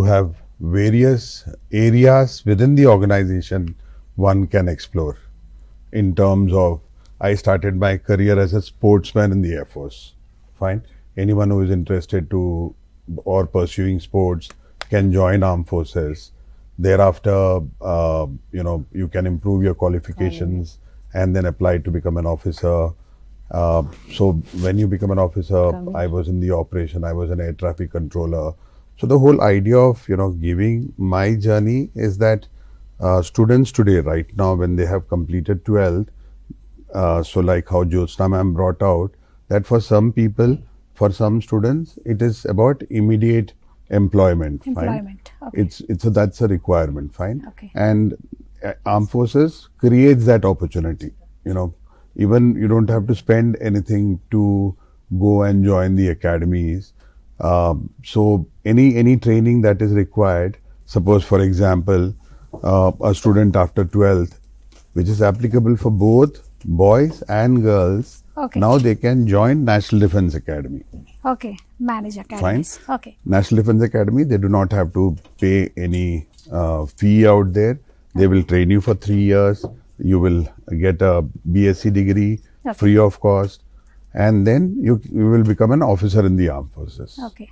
have various areas within the organization one can explore. In terms of, I started my career as a sportsman in the Air Force. Fine. Anyone who is interested to or pursuing sports can join armed forces. Thereafter, you can improve your qualifications and then apply to become an officer. So when you become an officer, I was in the operation, I was an air traffic controller. So the whole idea of, giving my journey is that students today, right now, when they have completed 12th, so like how 𝗧𝗧 ma'am brought out, that for some people, for some students, it is about immediate employment. Fine? Okay. That's a requirement. Fine. Okay. And armed forces creates that opportunity. Even you don't have to spend anything to go and join the academies. So any training that is required, suppose for example, a student after 12th, which is applicable for both boys and girls, okay, now they can join National Defence Academy. Okay, manage academies. Fine. Okay. National Defence Academy, they do not have to pay any fee out there. They will train you for 3 years. You will get a BSc degree, okay, free of cost, and then you will become an officer in the armed forces. Okay.